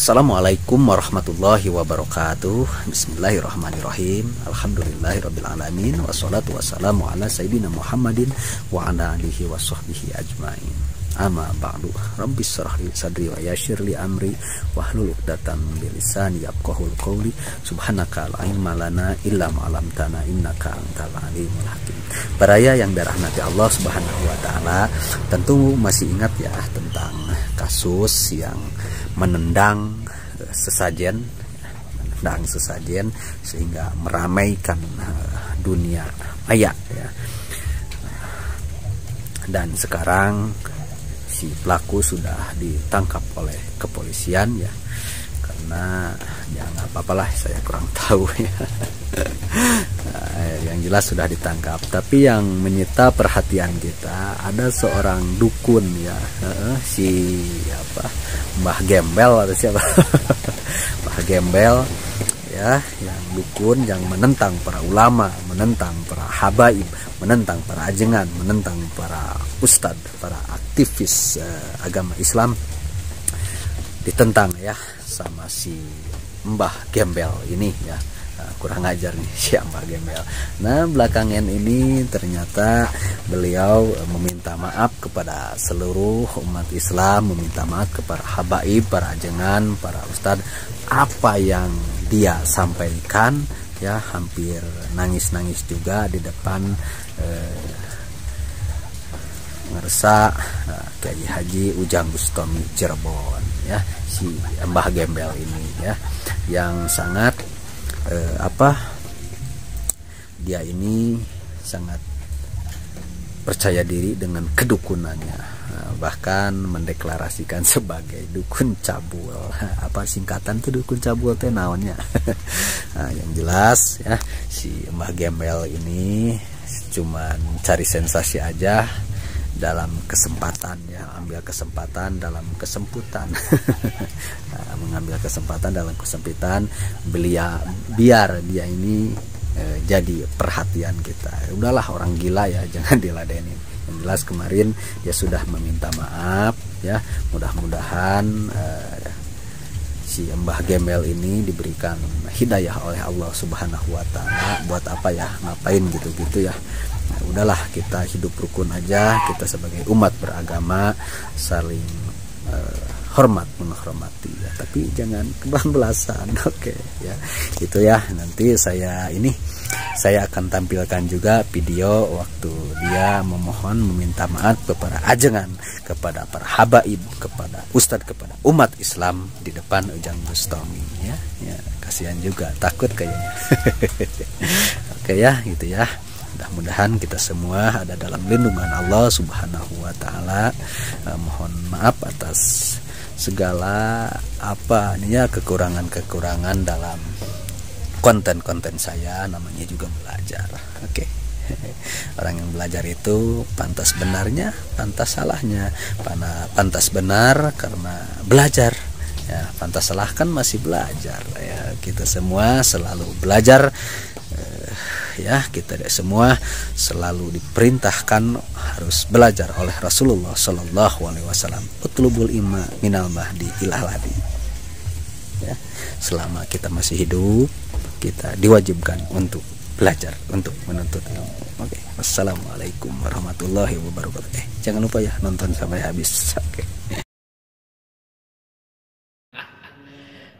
Assalamualaikum warahmatullahi wabarakatuh. Bismillahirrahmanirrahim. Alhamdulillahirrabbilalamin. Wassalatu wassalamu ala sayyidina Muhammadin wa ala alihi wa sahbihi ajmain. Amma ba'du. Rabbis shrah li sadri wa yassir li amri wahlul 'uqdatam min lisani yafqahul qawli. Subhanaka la ilma lana illa ma 'allamtana innaka antal alimul hakim. Baraya yang dirahmati Allah Subhanahu wa taala, tentu masih ingat ya tentang kasus yang menendang sesajen sehingga meramaikan dunia maya ya. Dan sekarang si pelaku sudah ditangkap oleh kepolisian ya, karena ya nggak apa-apalah, saya kurang tahu ya. Yang jelas sudah ditangkap. Tapi yang menyita perhatian kita ada seorang dukun ya, si Mbah Gembel atau siapa? Mbah Gembel ya, yang dukun yang menentang para ulama, menentang para habaib, menentang para ajengan, menentang para ustadz, para aktivis agama Islam, ditentang ya sama si Mbah Gembel ini ya. Kurang ajar nih si Mbah Gembel. Nah, belakangan ini ternyata beliau meminta maaf kepada seluruh umat Islam, meminta maaf kepada habaib, para ajengan, para ustadz. Apa yang dia sampaikan ya, hampir nangis-nangis juga di depan ngersa Kiai Haji Ujang Bustami Cirebon ya, si Mbah Gembel ini ya, yang sangat dia ini sangat percaya diri dengan kedukunannya, bahkan mendeklarasikan sebagai dukun cabul. Apa singkatan tuh dukun cabul teh naonnya? Nah, yang jelas ya, si Mbah Gembel ini cuman cari sensasi aja dalam kesempatan ya, ambil kesempatan dalam kesemputan. Mengambil kesempatan dalam kesempitan biar dia ini jadi perhatian kita. Udahlah, orang gila ya, jangan diladenin. Yang jelas kemarin dia sudah meminta maaf ya, mudah-mudahan si Mbah Gembel ini diberikan hidayah oleh Allah Subhanahu wa taala. Buat apa ya ngapain gitu-gitu ya. Nah, udahlah, kita hidup rukun aja, kita sebagai umat beragama saling hormat menghormati ya, tapi jangan kebablasan. Oke ya, itu ya. Nanti saya akan tampilkan juga video waktu dia memohon meminta maaf kepada ajengan, kepada para habaib, kepada ustadz, kepada umat Islam di depan Ujang Bustami ya. Ya, kasihan juga, takut kayaknya. Oke ya, gitu ya. Mudah-mudahan kita semua ada dalam lindungan Allah Subhanahu wa taala. Mohon maaf atas segala kekurangan-kekurangan dalam konten-konten saya, namanya juga belajar. Oke. Orang yang belajar itu pantas benarnya, pantas salahnya. Pantas benar karena belajar. Ya, pantas salah kan masih belajar ya. Kita semua selalu belajar. Ya, kita semua selalu diperintahkan harus belajar oleh Rasulullah Shallallahu Alaihi Wasallam. Utlubul ilma minal mahdi ilah ladi. Ya, selama kita masih hidup, kita diwajibkan untuk belajar, untuk menuntut ilmu. Oke, wassalamualaikum warahmatullahi wabarakatuh. Jangan lupa ya nonton sampai habis. Oke.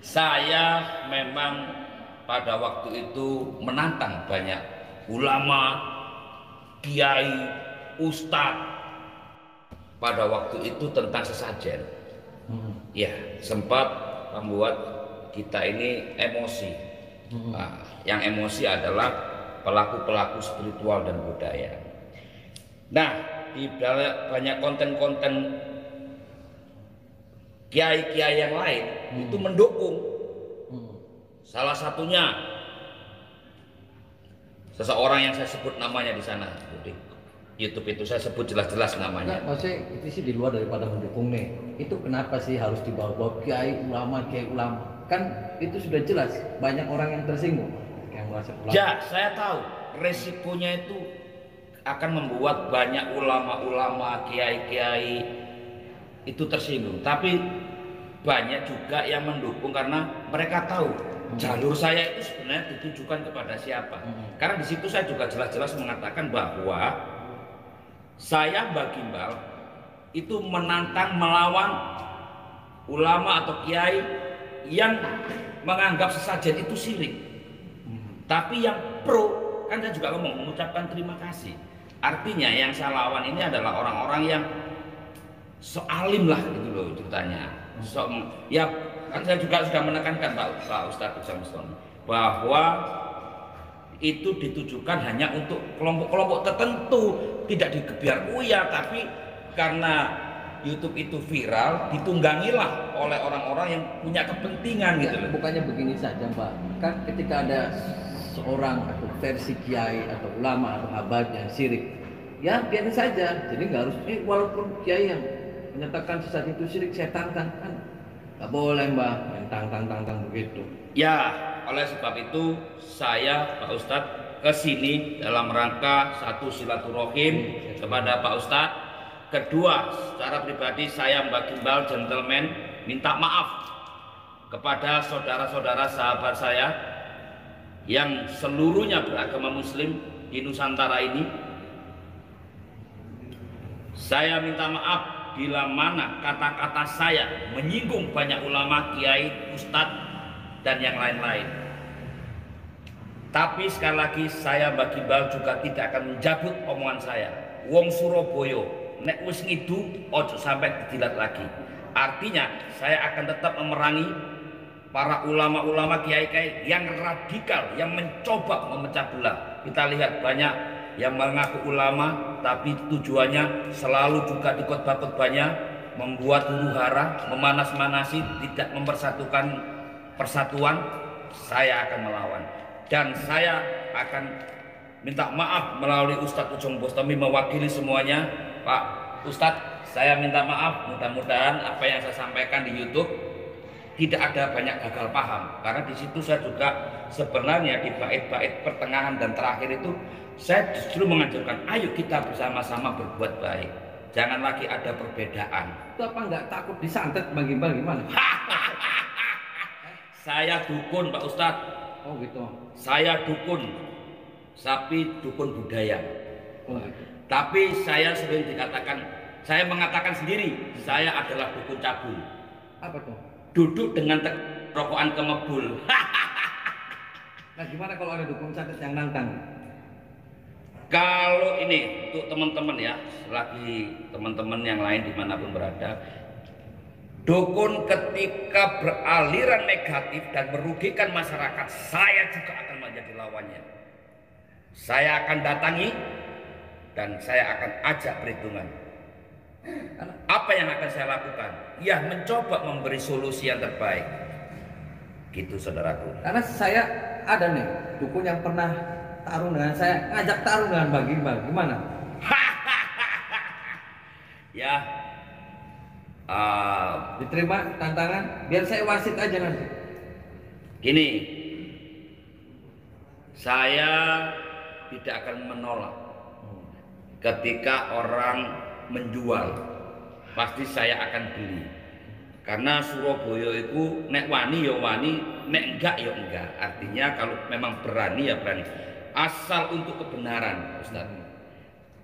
Saya memang pada waktu itu menantang banyak ulama, kiai, ustadz pada waktu itu tentang sesajen. Ya, sempat membuat kita ini emosi. Nah, yang emosi adalah pelaku-pelaku spiritual dan budaya. Nah, di banyak konten-konten kiai-kiai yang lain itu mendukung. Salah satunya seseorang yang saya sebut namanya di sana di YouTube itu, saya sebut jelas-jelas namanya. Nah, maksudnya itu sih di luar daripada mendukung nih. Itu kenapa sih harus dibawa-bawa kiai ulama? Kan itu sudah jelas banyak orang yang tersinggung. Yang merasa ulama. Ya, saya tahu resikonya itu akan membuat banyak ulama-ulama, kiai-kiai itu tersinggung. Tapi banyak juga yang mendukung karena mereka tahu jalur saya itu sebenarnya ditujukan kepada siapa. Karena di situ saya juga jelas-jelas mengatakan bahwa saya Mbah Gimbal itu menantang melawan ulama atau kiai yang menganggap sesajen itu syirik. Tapi yang pro, kan saya juga ngomong mengucapkan terima kasih. Artinya yang saya lawan ini adalah orang-orang yang soalim lah gitu loh ceritanya. Ya kan saya juga sudah menekankan Pak Ustadz Samsul bahwa itu ditujukan hanya untuk kelompok-kelompok tertentu, tidak digebiar uya, tapi karena YouTube itu viral ditunggangilah oleh orang-orang yang punya kepentingan gitu loh. Bukannya begini saja Pak, kan ketika ada seorang atau versi kiai atau ulama atau habat yang syirik, ya biarin saja. Jadi nggak harus walaupun kiai yang menyatakan sesat itu syirik, saya tantang, kan nggak boleh Mbak main tantang begitu. Ya, oleh sebab itu saya Pak Ustadz kesini dalam rangka satu silaturahim kepada Pak Ustadz. Kedua, secara pribadi saya Mbah Gimbal gentleman minta maaf kepada saudara-saudara sahabat saya yang seluruhnya beragama Muslim di Nusantara ini. Saya minta maaf bila mana kata-kata saya menyinggung banyak ulama, kiai, ustadz, dan yang lain-lain. Tapi sekali lagi saya Mbah Gimbal juga tidak akan menjabut omongan saya. Wong Surabaya nek wis ngidu ojo sampai dijilat lagi. Artinya saya akan tetap memerangi para ulama-ulama kiai-kiai yang radikal, yang mencoba memecah belah. Kita lihat banyak yang mengaku ulama tapi tujuannya selalu juga di khotbah-khotbahnya membuat huru-hara, memanas-manasi, tidak mempersatukan persatuan. Saya akan melawan dan saya akan minta maaf melalui Ustadz Ujung Bustami mewakili semuanya. Pak Ustadz, saya minta maaf, mudah-mudahan apa yang saya sampaikan di YouTube tidak ada banyak gagal paham, karena di situ saya juga sebenarnya di bait-bait pertengahan dan terakhir itu saya justru menganjurkan ayo kita bersama-sama berbuat baik, jangan lagi ada perbedaan. Itu apa nggak takut disantet bagaimana? Saya dukun Pak Ustadz. Oh gitu. Saya dukun, tapi dukun budaya. Oh, gitu. Tapi saya sering dikatakan, saya mengatakan sendiri saya adalah dukun cabul. Apa tuh? Duduk dengan rokokan kemebul. Nah gimana kalau ada dukun santet yang nantang? Kalau ini untuk teman-teman ya, selagi teman-teman yang lain dimanapun berada, dukun ketika beraliran negatif dan merugikan masyarakat, saya juga akan menjadi lawannya. Saya akan datangi dan saya akan ajak perhitungan. Apa yang akan saya lakukan? Ya mencoba memberi solusi yang terbaik. Gitu saudaraku. Karena saya ada nih dukun yang pernah tarung dengan saya, ngajak tarung dengan Mbah Gimbal. Gimana? Ya diterima tantangan, biar saya wasit aja nanti. Gini, saya tidak akan menolak ketika orang menjual, pasti saya akan beli. Karena Surabaya itu nek wani ya wani, nek enggak ya enggak. Artinya kalau memang berani ya berani. Asal untuk kebenaran, Ustaz.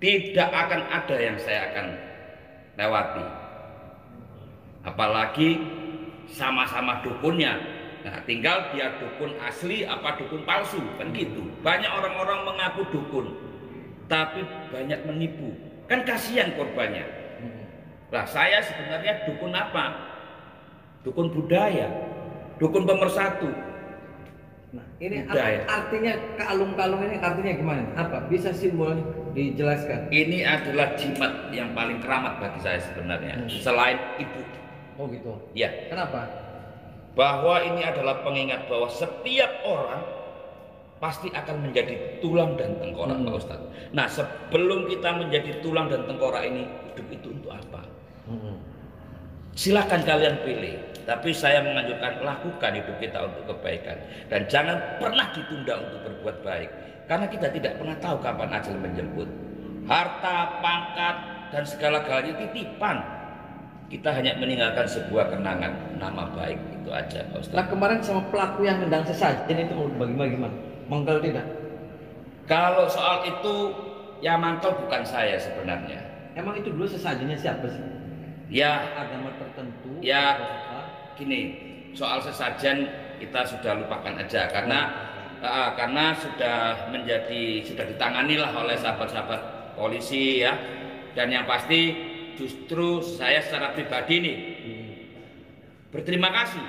Tidak akan ada yang saya akan lewati. Apalagi sama-sama dukunnya. Nah, tinggal dia dukun asli apa dukun palsu, kan gitu. Banyak orang-orang mengaku dukun, tapi banyak menipu. Kan kasihan korbannya. Nah, saya sebenarnya dukun apa? Dukun budaya, dukun pemersatu. Nah, ini budaya. Artinya kalung-kalung ini artinya gimana? Apa? Bisa simbolnya dijelaskan? Ini adalah jimat yang paling keramat bagi saya sebenarnya, selain ibu. Oh gitu. Ya. Kenapa? Bahwa ini adalah pengingat bahwa setiap orang pasti akan menjadi tulang dan tengkorak, Pak Ustadz. Nah, sebelum kita menjadi tulang dan tengkorak ini, hidup itu untuk apa? Silakan kalian pilih. Tapi saya menganjurkan lakukan hidup kita untuk kebaikan dan jangan pernah ditunda untuk berbuat baik. Karena kita tidak pernah tahu kapan ajal menjemput. Harta, pangkat, dan segala-galanya titipan. Kita hanya meninggalkan sebuah kenangan, nama baik, itu aja Pak Ustaz. Nah kemarin sama pelaku yang nendang sesajen itu mau bagaimana? Mangkal tidak? Kalau soal itu yang mangkal bukan saya sebenarnya. Emang itu dulu sesajennya siapa sih? Ya, Agama tertentu? ya atau apa? gini, soal sesajen kita sudah lupakan aja karena sudah ditangani lah oleh sahabat-sahabat polisi ya. Dan yang pasti justru saya secara pribadi nih berterima kasih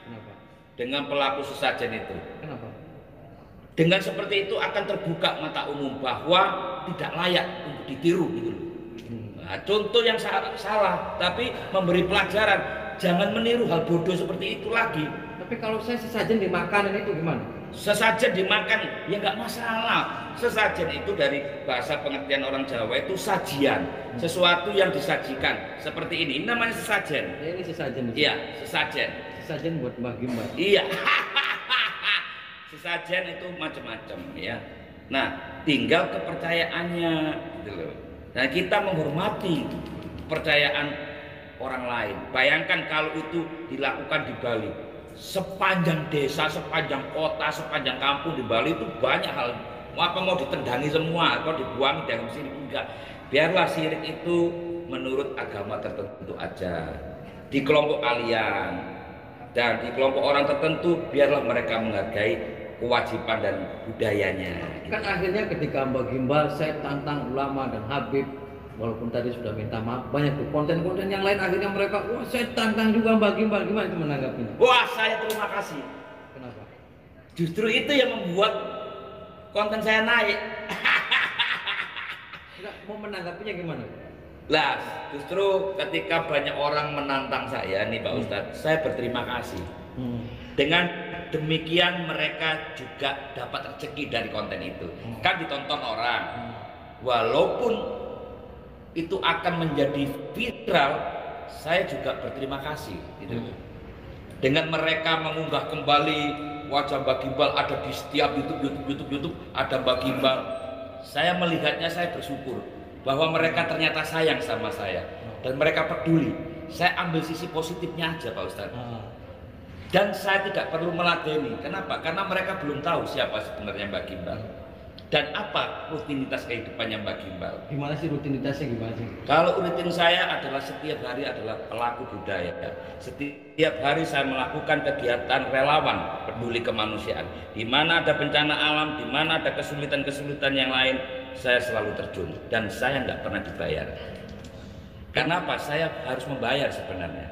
Kenapa? dengan pelaku sesajen itu. Kenapa? Dengan seperti itu akan terbuka mata umum bahwa tidak layak untuk ditiru gitu loh. Nah, contoh yang salah, tapi memberi pelajaran, jangan meniru hal bodoh seperti itu lagi. Tapi kalau saya sesajen dimakanin itu gimana? Sesajen dimakan ya nggak masalah. Sesajen itu dari bahasa pengertian orang Jawa itu sajian, sesuatu yang disajikan seperti ini namanya sesajen. Ya ini sesajen. Iya, sesajen. Sesajen buat bagi-bagi. Iya. Sesajen itu macam-macam ya. Nah, tinggal kepercayaannya gitu loh. Nah, kita menghormati kepercayaan orang lain. Bayangkan kalau itu dilakukan di Bali. Sepanjang desa, sepanjang kota, sepanjang kampung di Bali itu banyak hal. Apa mau ditendangi semua, atau dibuang dalam sini enggak. Biarlah syirik itu menurut agama tertentu aja. Di kelompok kalian dan di kelompok orang tertentu, biarlah mereka menghargai kewajiban dan budayanya. Kan akhirnya ketika Mbak Gimbal saya tantang ulama dan Habib, walaupun tadi sudah minta maaf, banyak tuh konten-konten yang lain akhirnya mereka, wah saya tantang juga Mbak Gimbal, gimana itu menanggapinya? Wah, saya terima kasih. Kenapa? Justru itu yang membuat konten saya naik. Enggak, mau menanggapinya gimana? Lah, justru ketika banyak orang menantang saya nih Pak Ustadz, saya berterima kasih. Dengan demikian mereka juga dapat rezeki dari konten itu. Kan ditonton orang. Walaupun itu akan menjadi viral, saya juga berterima kasih gitu. Dengan mereka mengunggah kembali wajah Mbak Gimbal ada di setiap YouTube ada Mbak Gimbal. Saya melihatnya, saya bersyukur bahwa mereka ternyata sayang sama saya dan mereka peduli. Saya ambil sisi positifnya aja Pak Ustadz. Dan saya tidak perlu meladeni. Kenapa? Karena mereka belum tahu siapa sebenarnya Mbak Gimbal dan apa rutinitas kehidupannya Mbak Gimbal. Gimana sih rutinitasnya gimana sih? Kalau rutin saya adalah setiap hari adalah pelaku budaya. Setiap hari saya melakukan kegiatan relawan peduli kemanusiaan. Di mana ada bencana alam, di mana ada kesulitan-kesulitan yang lain, saya selalu terjun dan saya nggak pernah dibayar. Karena apa? Saya harus membayar sebenarnya.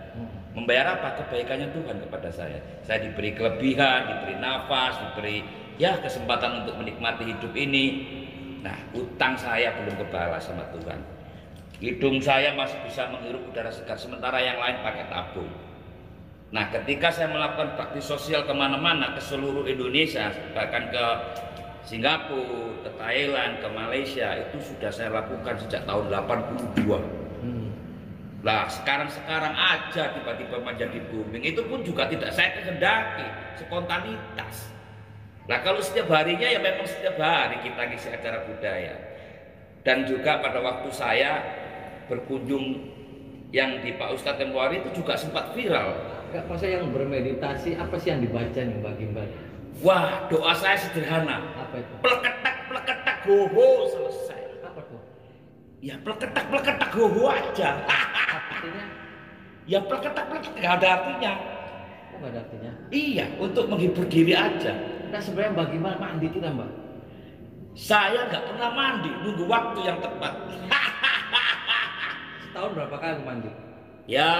Membayar apa? Kebaikannya Tuhan kepada saya. Saya diberi kelebihan, diberi nafas, diberi ya kesempatan untuk menikmati hidup ini. Nah, utang saya belum kebalas sama Tuhan. Hidung saya masih bisa menghirup udara segar, sementara yang lain pakai tabung. Nah, ketika saya melakukan bakti sosial kemana-mana, ke seluruh Indonesia, bahkan ke Singapura, ke Thailand, ke Malaysia, itu sudah saya lakukan sejak tahun 82. Lah sekarang aja tiba-tiba menjadi booming, itu pun juga tidak saya kehendaki, spontanitas. Nah kalau setiap harinya ya memang setiap hari kita ngisi acara budaya. Dan juga pada waktu saya berkunjung yang di Pak Ustadz tempo hari itu juga sempat viral. Enggak, masa yang bermeditasi apa sih yang dibaca nih Mbak Gimbal? Wah, doa saya sederhana. Apa itu? Pleketak goho, selesai. Apa tuh? Ya pleketak goho aja. Artinya? Ya pleketak nggak ada artinya. Oh nggak ada artinya? Iya, untuk menghibur diri aja. Nah sebenarnya Mbak Gimbal mandi tidak Mbak? Saya nggak pernah mandi, nunggu waktu yang tepat. Setahun berapa kali mandi? Ya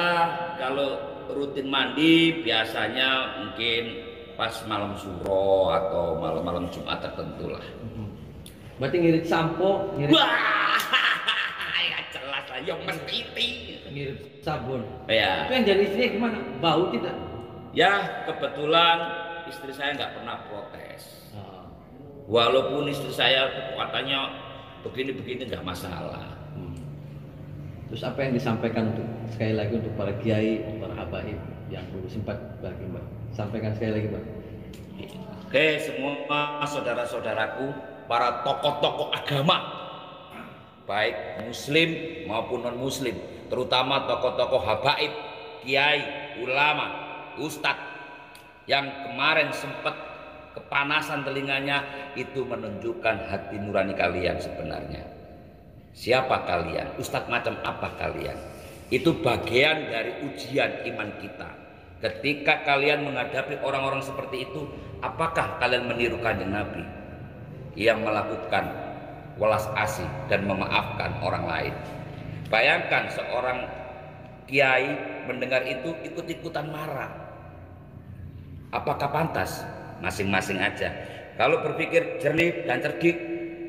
kalau rutin mandi biasanya mungkin pas malam suro atau malam-malam Jumat tertentu lah. Berarti ngirit sampo, ngirit... Wah, ya jelas lah, yang mesti. Ngirit sabun. Ya. Itu yang jadi istrinya gimana? Bau tidak? Ya kebetulan istri saya nggak pernah protes. Walaupun istri saya katanya begini-begini nggak masalah. Terus apa yang disampaikan untuk sekali lagi untuk para kiai, para habaib yang dulu sempat bagi Mbak? Sampaikan sekali lagi Mbak. Oke, semua saudara-saudaraku, para tokoh-tokoh agama, baik Muslim maupun non-Muslim, terutama tokoh-tokoh habaib, kiai, ulama, ustadz yang kemarin sempat kepanasan telinganya, itu menunjukkan hati nurani kalian sebenarnya. Siapa kalian? Ustadz macam apa kalian? Itu bagian dari ujian iman kita. Ketika kalian menghadapi orang-orang seperti itu, apakah kalian meniru Kanjeng Nabi yang melakukan welas asih dan memaafkan orang lain? Bayangkan seorang kiai mendengar itu ikut-ikutan marah. Apakah pantas? Masing-masing aja. Kalau berpikir jernih dan cerdik,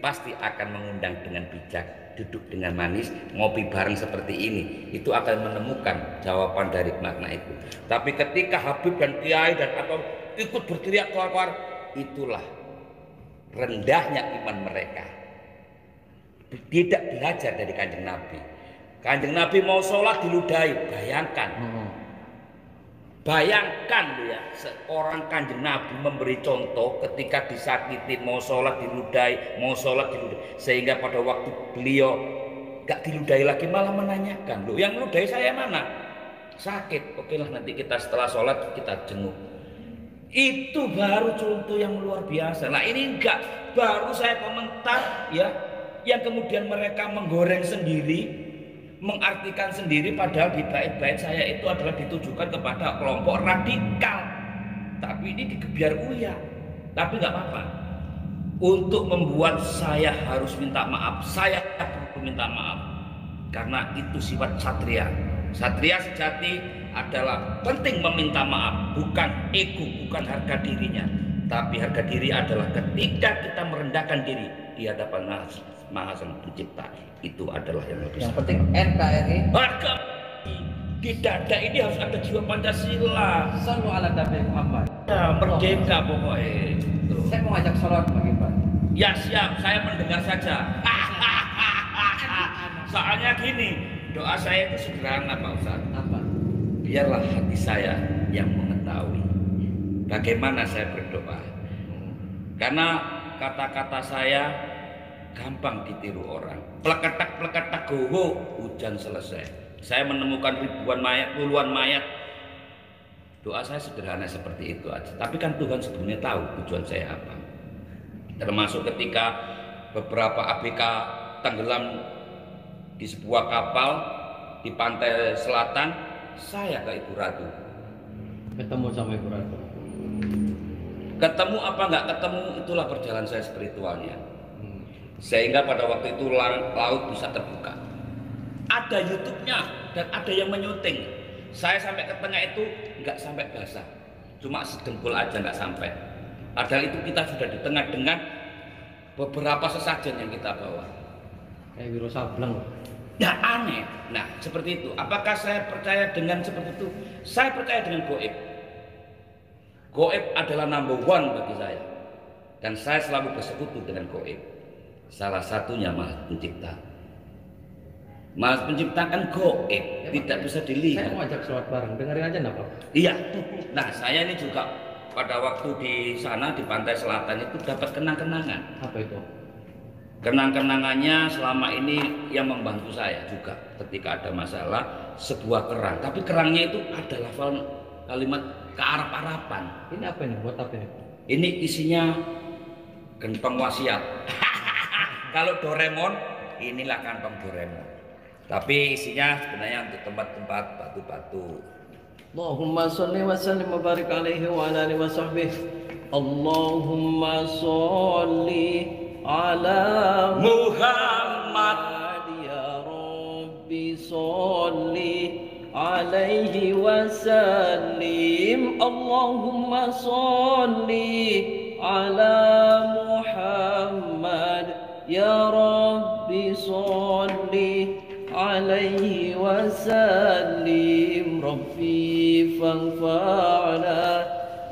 pasti akan mengundang dengan bijak, duduk dengan manis, ngopi bareng seperti ini. Itu akan menemukan jawaban dari makna itu. Tapi ketika Habib dan kiai dan atau ikut berteriak keluar-keluar, itulah rendahnya iman mereka. Tidak belajar dari Kanjeng Nabi. Kanjeng Nabi mau sholat diludahi, bayangkan. Bayangkan ya, seorang Kanjeng Nabi memberi contoh ketika disakitin, mau sholat diludahi, sehingga pada waktu beliau gak diludahi lagi malah menanyakan, loh yang meludahi saya mana? Sakit, oke lah nanti kita setelah sholat kita jenguk. Itu baru contoh yang luar biasa. Nah ini enggak, baru saya komentar ya, yang kemudian mereka menggoreng sendiri, mengartikan sendiri, padahal di bait-bait saya itu adalah ditujukan kepada kelompok radikal. Tapi ini digebiar uya. Tapi nggak apa-apa. Untuk membuat saya harus minta maaf, saya perlu minta maaf. Karena itu sifat satria. Satria sejati adalah penting meminta maaf, bukan ego, bukan harga dirinya. Tapi harga diri adalah ketika kita merendahkan diri di hadapan Maha Sang Pencipta. Itu adalah yang lebih. Yang penting NKRI. Harga di dada ini harus ada jiwa Pancasila. Sallu ala Nabi Muhammad. Ya, merdeka pokoknya. Tuh. Saya mau ngajak sholat bagi Pak. Ya siap, saya mendengar saja. Soalnya gini, doa saya itu sederhana Pak Ustaz. Apa? Biarlah hati saya yang mengetahui bagaimana saya berdoa. Karena kata-kata saya gampang ditiru orang. Pleketak goho, hujan selesai. Saya menemukan ribuan mayat, puluhan mayat. Doa saya sederhana seperti itu aja. Tapi kan Tuhan sebenarnya tahu tujuan saya apa. Termasuk ketika beberapa ABK tenggelam di sebuah kapal di pantai selatan, saya ke Ibu Ratu. Ketemu sama Ibu Ratu. Ketemu apa nggak ketemu, itulah perjalanan saya spiritualnya. Sehingga pada waktu itu laut bisa terbuka. Ada YouTube-nya dan ada yang menyuting. Saya sampai ke tengah itu nggak sampai basah, cuma sedengkul aja nggak sampai. Padahal itu kita sudah di tengah dengan beberapa sesajen yang kita bawa. Kayak Wiro Sableng. Ya aneh. Nah seperti itu. Apakah saya percaya dengan seperti itu? Saya percaya dengan goib. Goib adalah number one bagi saya. Dan saya selalu bersekutu dengan goib. Salah satunya Maha Pencipta. Maha Pencipta kan goib, ya, tidak bisa dilihat. Saya mau ajak sholat bareng, dengerin aja enggak Pak? Iya. Nah saya ini juga pada waktu di sana di pantai selatan itu dapat kenang-kenangan. Apa itu? Kenang-kenangannya selama ini yang membantu saya juga ketika ada masalah, sebuah kerang. Tapi kerangnya itu ada lafal kalimat kearap-arapan. Ini apa ini? Buat apa ini? Ini isinya gentong wasiat. Kalau Doraemon, inilah kantong Doraemon. Tapi isinya sebenarnya untuk tempat-tempat batu-batu. Allahumma sholli wa sallim wa barik alaihi wa ala alihi wa sahbihi. Allahumma sholli ala Muhammad. Ya Rabbi sholli alaihi wa sallim. Allahumma sholli ala Muhammad. Ya Rabbi sholli alaihi wa sallim. Rabbi fanfa'na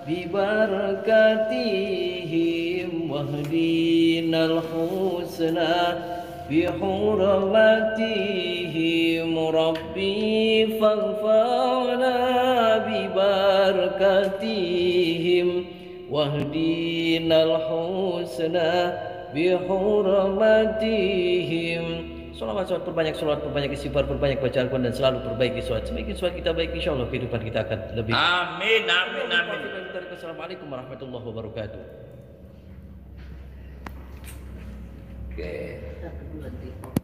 bi barakatihim wahdinal husna bi hurmatihim. Rabbi fanfa'na bi barakatihim wahdinal husna بحرمتهم perbanyak sholawat, perbanyak istighfar, perbanyak baca Al-Quran dan selalu perbaiki sholat. Semakin sholat kita baik, insya Allah kehidupan kita akan lebih. Amin, amin, amin. Assalamualaikum warahmatullahi wabarakatuh. Oke.